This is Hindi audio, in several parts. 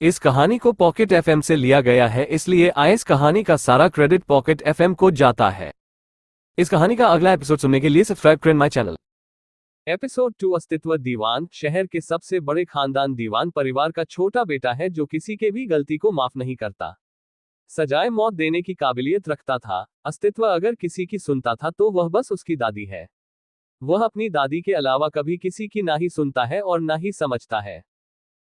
इस कहानी को पॉकेट एफएम से लिया गया है, इसलिए इस कहानी का सारा क्रेडिट पॉकेट एफएम को जाता है। इस कहानी का अगला एपिसोड सुनने के लिए सब्सक्राइब करें माय चैनल। एपिसोड 2 अस्तित्व दीवान। शहर के सबसे बड़े खानदान दीवान परिवार का छोटा बेटा है जो किसी के भी गलती को माफ नहीं करता। सजाए मौत देने की काबिलियत रखता था। अस्तित्व अगर किसी की सुनता था तो वह बस उसकी दादी है। वह अपनी दादी के अलावा कभी किसी की ना ही सुनता है और ना ही समझता है।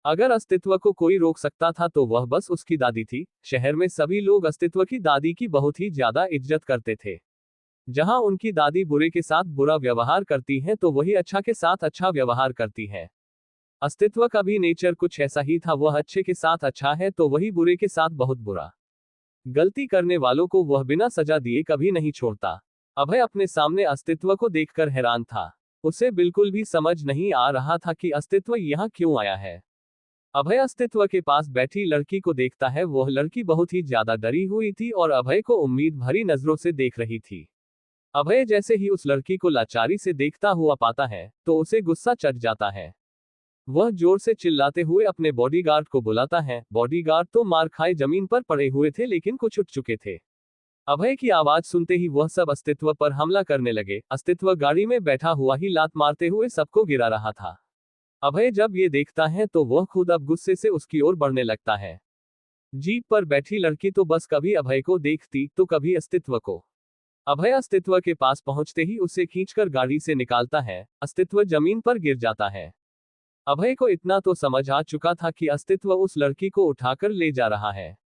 अगर अस्तित्व को कोई रोक सकता था तो वह बस उसकी दादी थी। शहर में सभी लोग अस्तित्व की दादी की बहुत ही ज्यादा इज्जत करते थे। जहां उनकी दादी बुरे के साथ बुरा व्यवहार करती हैं तो वही अच्छा के साथ अच्छा व्यवहार करती हैं। अस्तित्व का भी नेचर कुछ ऐसा ही था। वह अच्छे के साथ अच्छा है तो वही बुरे के साथ बहुत बुरा। गलती करने वालों को वह बिना सजा दिए कभी नहीं छोड़ता। अभय अपने सामने अस्तित्व को देखकर हैरान था। उसे बिल्कुल भी समझ नहीं आ रहा था कि अस्तित्व यहाँ क्यों आया है। अभय अस्तित्व के पास बैठी लड़की को देखता है। वह लड़की बहुत ही ज्यादा डरी हुई थी और अभय को उम्मीद भरी नजरों से देख रही थी। अभय जैसे ही उस लड़की को लाचारी से देखता हुआ पाता है तो उसे गुस्सा चढ़ जाता है। वह जोर से चिल्लाते हुए अपने बॉडीगार्ड को बुलाता है। बॉडीगार्ड तो मार खाए जमीन पर पड़े हुए थे लेकिन कुछ उठ चुके थे। अभय की आवाज सुनते ही वह सब अस्तित्व पर हमला करने लगे। अस्तित्व गाड़ी में बैठा हुआ ही लात मारते हुए सबको गिरा रहा था। अभय जब ये देखता है तो वह खुद अब गुस्से से उसकी ओर बढ़ने लगता है। जीप पर बैठी लड़की तो बस कभी अभय को देखती तो कभी अस्तित्व को। अभय अस्तित्व के पास पहुंचते ही उसे खींचकर गाड़ी से निकालता है। अस्तित्व जमीन पर गिर जाता है। अभय को इतना तो समझ आ चुका था कि अस्तित्व उस लड़की को उठाकर ले जा रहा है,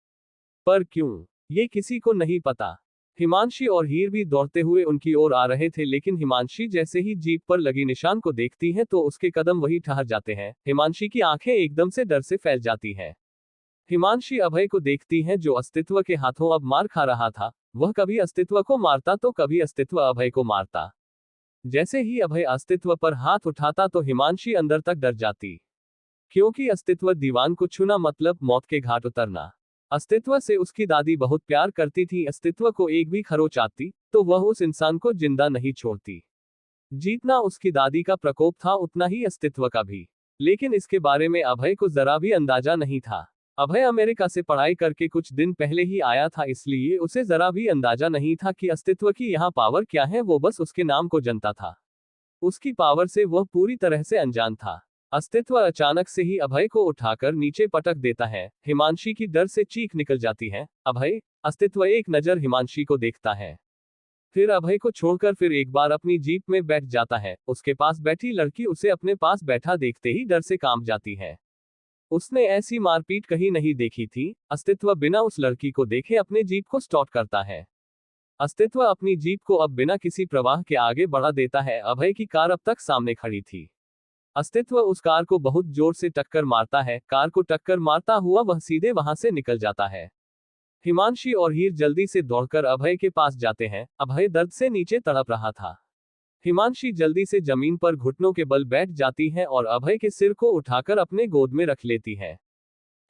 पर क्यों ये किसी को नहीं पता। हिमांशी और हीर भी दौड़ते हुए उनकी ओर आ रहे थे लेकिन हिमांशी जैसे ही जीप पर लगी निशान को देखती है तो उसके कदम वही ठहर जाते हैं। हिमांशी की आंखें एकदम से डर से फैल जाती हैं। हिमांशी अभय को देखती है जो अस्तित्व के हाथों अब मार खा रहा था। वह कभी अस्तित्व को मारता तो कभी अस्तित्व अभय को मारता। जैसे ही अभय अस्तित्व पर हाथ उठाता तो हिमांशी अंदर तक डर जाती, क्योंकि अस्तित्व दीवान को छूना मतलब मौत के घाट उतरना। अस्तित्व से उसकी दादी बहुत प्यार करती थी। अस्तित्व को एक भी खरोच आती तो वह उस इंसान को जिंदा नहीं छोड़ती। जीतना उसकी दादी का प्रकोप था उतना ही अस्तित्व का भी, लेकिन इसके बारे में अभय को जरा भी अंदाजा नहीं था। अभय अमेरिका से पढ़ाई करके कुछ दिन पहले ही आया था, इसलिए उसे जरा भी अंदाजा नहीं था कि अस्तित्व की यहाँ पावर क्या है। वो बस उसके नाम को जानता था। उसकी पावर से वह पूरी तरह से अनजान था। अस्तित्व अचानक से ही अभय को उठाकर नीचे पटक देता है। हिमांशी की डर से चीख निकल जाती है। अभय! अस्तित्व एक नजर हिमांशी को देखता है, फिर अभय को छोड़कर फिर एक बार अपनी जीप में बैठ जाता है। उसके पास बैठी लड़की उसे अपने पास बैठा देखते ही डर से कांप जाती है। उसने ऐसी मारपीट कहीं नहीं देखी थी। अस्तित्व बिना उस लड़की को देखे अपने जीप को स्टार्ट करता है। अस्तित्व अपनी जीप को अब बिना किसी प्रवाह के आगे बढ़ा देता है। अभय की कार अब तक सामने खड़ी थी। अस्तित्व उस कार को बहुत जोर से टक्कर मारता है। कार को टक्कर मारता हुआ वह सीधे वहां से निकल जाता है। हिमांशी और हीर जल्दी से दौड़कर अभय के पास जाते हैं। अभय दर्द से नीचे तड़प रहा था। हिमांशी जल्दी से जमीन पर घुटनों के बल बैठ जाती है और अभय के सिर को उठाकर अपने गोद में रख लेती है।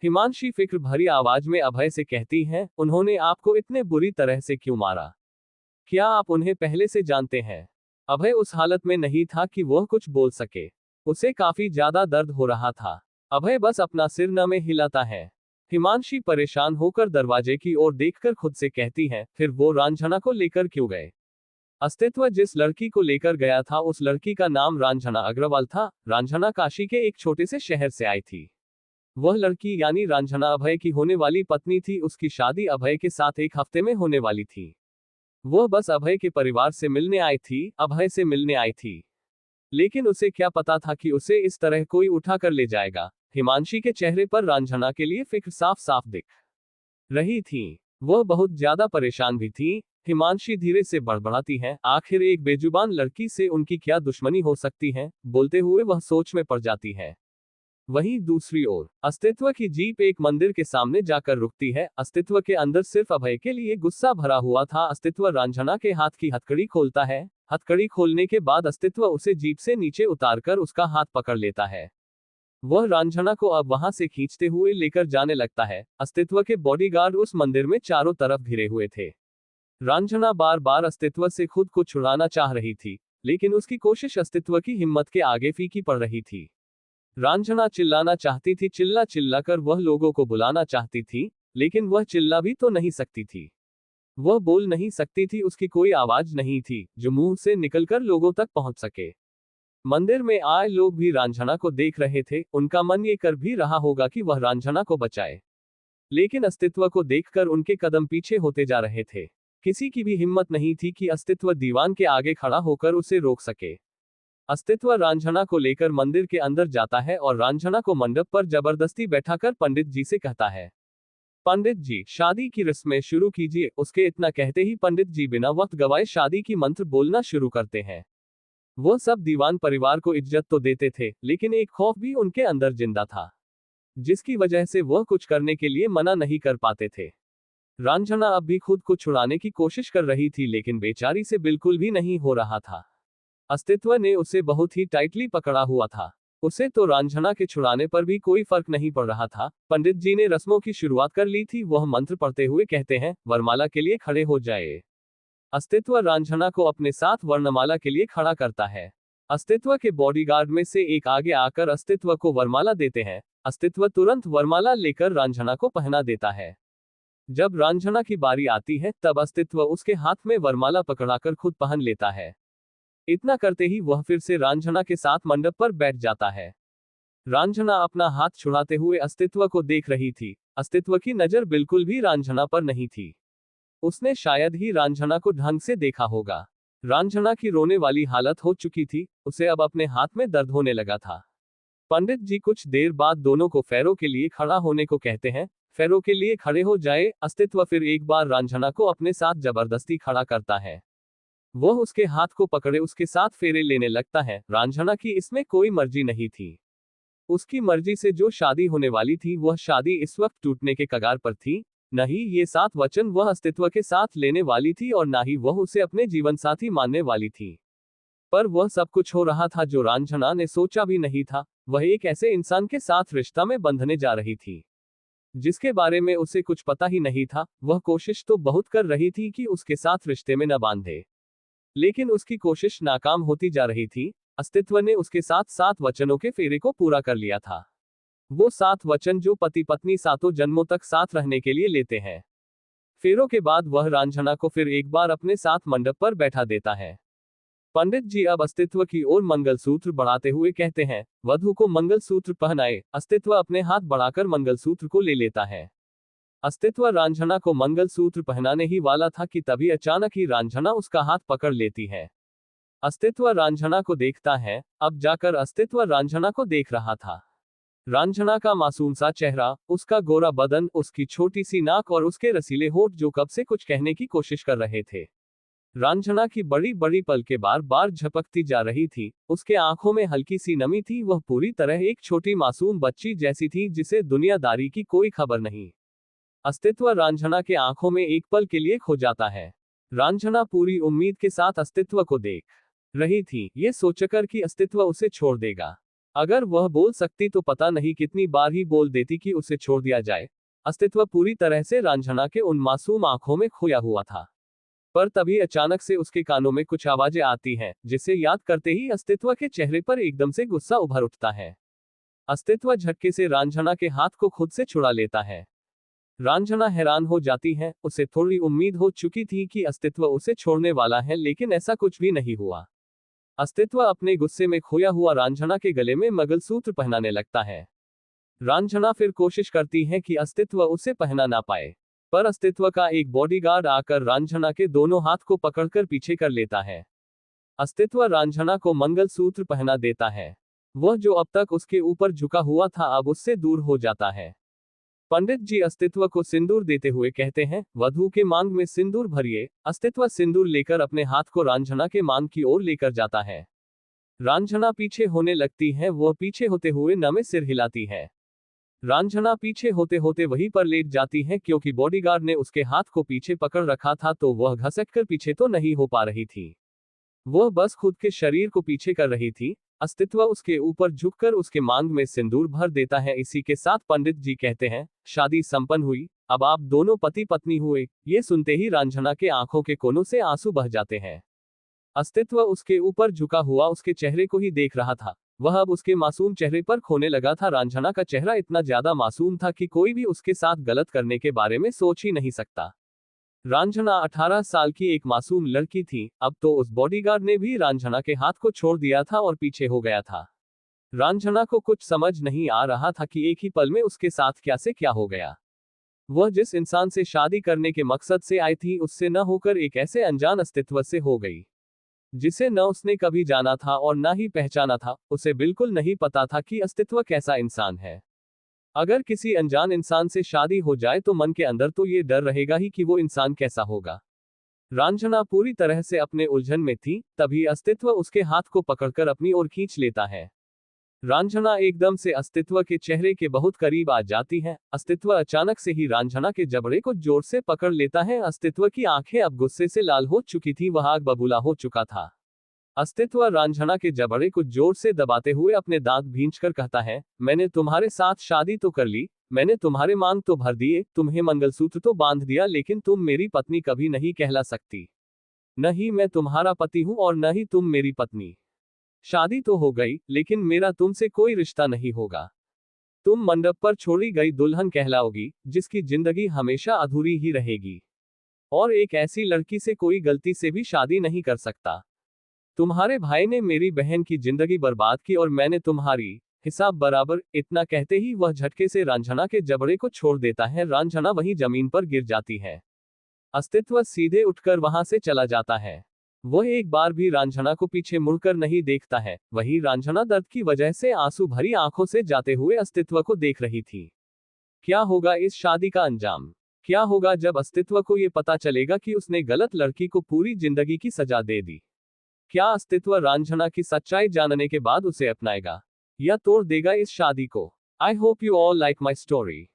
हिमांशी फिक्र भरी आवाज में अभय से कहती है, उन्होंने आपको इतने बुरी तरह से क्यों मारा? क्या आप उन्हें पहले से जानते हैं? अभय उस हालत में नहीं था कि वह कुछ बोल सके। उसे काफी ज्यादा दर्द हो रहा था। अभय बस अपना सिर न में हिलाता है। हिमांशी परेशान होकर दरवाजे की ओर देखकर खुद से कहती है, फिर वो रांझना को लेकर क्यों गए? अस्तित्व जिस लड़की को लेकर गया था उस लड़की का नाम रांझना अग्रवाल था। रांझना काशी के एक छोटे से शहर से आई थी। वह लड़की यानी रांझना अभय की होने वाली पत्नी थी। उसकी शादी अभय के साथ एक हफ्ते में होने वाली थी। वह बस अभय के परिवार से मिलने आई थी, अभय से मिलने आई थी। लेकिन उसे क्या पता था कि उसे इस तरह कोई उठा कर ले जाएगा। हिमांशी के चेहरे पर रांझना के लिए फिक्र साफ साफ दिख रही थी। वह बहुत ज्यादा परेशान भी थी। हिमांशी धीरे से बड़बड़ाती है, आखिर एक बेजुबान लड़की से उनकी क्या दुश्मनी हो सकती है? बोलते हुए वह सोच में पड़ जाती है। वहीं दूसरी ओर अस्तित्व की जीप एक मंदिर के सामने जाकर रुकती है। अस्तित्व के अंदर सिर्फ अभय के लिए गुस्सा भरा हुआ था। अस्तित्व रांझना के हाथ की हथकड़ी खोलता है। हथकड़ी खोलने के बाद अस्तित्व उसे जीप से नीचे उतारकर उसका हाथ पकड़ लेता है। वह रांझना को अब वहां से खींचते हुए लेकर जाने लगता है। अस्तित्व के बॉडीगार्ड उस मंदिर में चारों तरफ घिरे हुए थे। रांझना बार बार अस्तित्व से खुद को छुड़ाना चाह रही थी, लेकिन उसकी कोशिश अस्तित्व की हिम्मत के आगे फीकी पड़ रही थी। रंजना चिल्लाना चाहती थी, चिल्ला चिल्ला कर वह लोगों को बुलाना चाहती थी, लेकिन वह चिल्ला भी तो नहीं सकती थी। वह बोल नहीं सकती थी, उसकी कोई आवाज नहीं थी जो मुंह से निकलकर लोगों तक पहुंच सके। मंदिर में आए लोग भी रंजना को देख रहे थे, उनका मन ये कर भी रहा होगा कि वह रंजना को बचाए, लेकिन अस्तित्व को देखकर उनके कदम पीछे होते जा रहे थे। किसी की भी हिम्मत नहीं थी कि अस्तित्व दीवान के आगे खड़ा होकर उसे रोक सके। अस्तित्व रंजना को लेकर मंदिर के अंदर जाता है और रंजना को मंडप पर जबरदस्ती बैठाकर पंडित जी से कहता है, पंडित जी, शादी की रस्में शुरू कीजिए। उसके इतना कहते ही पंडित जी बिना वक्त गवाए शादी की मंत्र बोलना शुरू करते हैं। वह सब दीवान परिवार को इज्जत तो देते थे, लेकिन एक खौफ भी उनके अंदर जिंदा था, जिसकी वजह से वह कुछ करने के लिए मना नहीं कर पाते थे। रंजना अब भी खुद को छुड़ाने की कोशिश कर रही थी, लेकिन बेचारी से बिल्कुल भी नहीं हो रहा था। अस्तित्व ने उसे बहुत ही टाइटली पकड़ा हुआ था। उसे तो रंजना के छुड़ाने पर भी कोई फर्क नहीं पड़ रहा था। पंडित जी ने रस्मों की शुरुआत कर ली थी। वह मंत्र पढ़ते हुए कहते हैं, वरमाला के लिए खड़े हो जाए। अस्तित्व रंजना को अपने साथ वर्णमाला के लिए खड़ा करता है। अस्तित्व के बॉडीगार्ड में से एक आगे आकर अस्तित्व को वरमाला देते हैं। अस्तित्व तुरंत वरमाला लेकर रंजना को पहना देता है। जब रंजना की बारी आती है, तब अस्तित्व उसके हाथ में वरमाला पकड़ाकर खुद पहन लेता है। इतना करते ही वह फिर से रंजना के साथ मंडप पर बैठ जाता है। रंजना अपना हाथ छुड़ाते हुए अस्तित्व को देख रही थी। अस्तित्व की नजर बिल्कुल भी रंजना पर नहीं थी। उसने शायद ही रंजना को ढंग से देखा होगा। रंजना की रोने वाली हालत हो चुकी थी, उसे अब अपने हाथ में दर्द होने लगा था। पंडित जी कुछ देर बाद दोनों को फेरों के लिए खड़ा होने को कहते हैं। फेरों के लिए खड़े हो जाए। अस्तित्व फिर एक बार रंजना को अपने साथ जबरदस्ती खड़ा करता है। वह उसके हाथ को पकड़े उसके साथ फेरे लेने लगता है। रंजना की इसमें कोई मर्जी नहीं थी। उसकी मर्जी से जो शादी होने वाली थी, वह शादी इस वक्त टूटने के कगार पर थी। न ही ये 7 वचन वह अस्तित्व के साथ लेने वाली थी और न ही वह उसे अपने जीवन साथी मानने वाली थी। पर वह सब कुछ हो रहा था जो रंजना ने सोचा भी नहीं था। वह एक ऐसे इंसान के साथ रिश्ता में बंधने जा रही थी जिसके बारे में उसे कुछ पता ही नहीं था। वह कोशिश तो बहुत कर रही थी कि उसके साथ रिश्ते में न बांधे, लेकिन उसकी कोशिश नाकाम होती जा रही थी। अस्तित्व ने उसके साथ 7 वचनों के फेरे को पूरा कर लिया था। वो 7 वचन जो पति पत्नी सातों जन्मों तक साथ रहने के लिए लेते हैं। फेरों के बाद वह रंजना को फिर एक बार अपने साथ मंडप पर बैठा देता है। पंडित जी अब अस्तित्व की ओर मंगलसूत्र बढ़ाते हुए कहते हैं, वधू को मंगलसूत्र पहनाए। अस्तित्व अपने हाथ बढ़ाकर मंगलसूत्र को ले लेता है। अस्तित्व रंजना को मंगलसूत्र पहनाने ही वाला था कि तभी अचानक ही रंजना उसका हाथ पकड़ लेती है। अस्तित्व रंजना को देखता है। अब जाकर अस्तित्व रंजना को देख रहा था। रंजना का मासूम सा चेहरा, उसका गोरा बदन, उसकी छोटी सी नाक और उसके रसीले होठ जो कब से कुछ कहने की कोशिश कर रहे थे। रंजना की बड़ी बड़ी पलकें बार बार झपकती जा रही थी। उसके आंखों में हल्की सी नमी थी। वह पूरी तरह एक छोटी मासूम बच्ची जैसी थी जिसे दुनियादारी की कोई खबर नहीं। अस्तित्व रंजना के आंखों में एक पल के लिए खो जाता है। रंजना पूरी उम्मीद के साथ अस्तित्व को देख रही थी, ये सोचकर कि अस्तित्व उसे छोड़ देगा। अगर वह बोल सकती तो पता नहीं कितनी बार ही बोल देती कि उसे छोड़ दिया जाए। अस्तित्व पूरी तरह से रंजना के उन मासूम आंखों में खोया हुआ था। पर तभी अचानक से उसके कानों में कुछ आवाजें आती हैं, जिसे याद करते ही अस्तित्व के चेहरे पर एकदम से गुस्सा उभर उठता है। अस्तित्व झटके से रंजना के हाथ को खुद से छुड़ा लेता है। रंजना हैरान हो जाती है। उसे थोड़ी उम्मीद हो चुकी थी कि अस्तित्व उसे छोड़ने वाला है, लेकिन ऐसा कुछ भी नहीं हुआ। अस्तित्व अपने गुस्से में खोया हुआ रंजना के गले में मंगलसूत्र पहनाने लगता है। रंजना फिर कोशिश करती है कि अस्तित्व उसे पहना ना पाए, पर अस्तित्व का एक बॉडीगार्ड आकर रंजना के दोनों हाथ को पकड़कर पीछे कर लेता है। अस्तित्व रंजना को मंगलसूत्र पहना देता है। वह जो अब तक उसके ऊपर झुका हुआ था, अब उससे दूर हो जाता है। पंडित जी अस्तित्व को सिंदूर देते हुए कहते हैं, वधू के मांग में सिंदूर भरिए। अस्तित्व सिंदूर लेकर अपने हाथ को रंजना के मांग की ओर लेकर जाता है। रंजना पीछे होने लगती है। वह पीछे होते हुए नमे सिर हिलाती है। रंजना पीछे होते होते वहीं पर लेट जाती है, क्योंकि बॉडीगार्ड ने उसके हाथ को पीछे पकड़ रखा था, तो वह घसककर पीछे तो नहीं हो पा रही थी। वह बस खुद के शरीर को पीछे कर रही थी। अस्तित्व उसके ऊपर झुककर उसके मांग में सिंदूर भर देता है। इसी के साथ पंडित जी कहते हैं, शादी संपन्न हुई, अब आप दोनों पति पत्नी हुए। ये सुनते ही रंजना के आंखों के कोनों से आंसू बह जाते हैं। अस्तित्व उसके ऊपर झुका हुआ उसके चेहरे को ही देख रहा था। वह अब उसके मासूम चेहरे पर खोने लगा था। रांझना का चेहरा इतना ज्यादा मासूम था कि कोई भी उसके साथ गलत करने के बारे में सोच ही नहीं सकता। रांझना 18 साल की एक मासूम लड़की थी। अब तो उस बॉडीगार्ड ने भी रांझना के हाथ को छोड़ दिया था और पीछे हो गया था। रांझना को कुछ समझ नहीं आ रहा था कि एक ही पल में उसके साथ क्या से क्या हो गया। वह जिस इंसान से शादी करने के मकसद से आई थी उससे न होकर एक ऐसे अनजान अस्तित्व से हो गई जिसे न उसने कभी जाना था और न ही पहचाना था। उसे बिल्कुल नहीं पता था कि अस्तित्व कैसा इंसान है। अगर किसी अनजान इंसान से शादी हो जाए तो मन के अंदर तो ये डर रहेगा ही कि वो इंसान कैसा होगा। रांझना पूरी तरह से अपने उलझन में थी, तभी अस्तित्व उसके हाथ को पकड़कर अपनी ओर खींच लेता है। रांझना एकदम से अस्तित्व के चेहरे के बहुत करीब आ जाती है। अस्तित्व अचानक से ही रांझना के जबड़े को जोर से पकड़ लेता है। अस्तित्व की आंखें अब गुस्से से लाल हो चुकी थी, वह आग बबूला हो चुका था। अस्तित्व रांझना के जबड़े को जोर से दबाते हुए अपने दांत भींचकर कहता है, मैंने तुम्हारे साथ शादी तो कर ली, मैंने तुम्हारे मांग तो भर दिए, तुम्हें मंगलसूत्र तो बांध दिया, लेकिन तुम मेरी पत्नी कभी नहीं कहला सकती। न ही मैं तुम्हारा पति हूं और न ही तुम मेरी पत्नी। शादी तो हो गई, लेकिन मेरा तुमसे कोई रिश्ता नहीं होगा। तुम मंडप पर छोड़ी गई दुल्हन कहलाओगी, जिसकी जिंदगी हमेशा अधूरी ही रहेगी। और एक ऐसी लड़की से कोई गलती से भी शादी नहीं कर सकता। तुम्हारे भाई ने मेरी बहन की जिंदगी बर्बाद की और मैंने तुम्हारी हिसाब बराबर। इतना कहते ही वह झटके से रांझना के जबड़े को छोड़ देता है। रांझना वहीं जमीन पर गिर जाती है। अस्तित्व सीधे उठकर वहां से चला जाता है। वह एक बार भी रांझना को पीछे मुड़कर नहीं देखता है। वहीं रांझना दर्द की वजह से आंसू भरी आंखों से जाते हुए अस्तित्व को देख रही थी। क्या होगा इस शादी का अंजाम? क्या होगा जब अस्तित्व को यह पता चलेगा कि उसने गलत लड़की को पूरी जिंदगी की सजा दे दी? क्या अस्तित्व रांझना की सच्चाई जानने के बाद उसे अपनाएगा या तोड़ देगा इस शादी को? I hope you all like my story.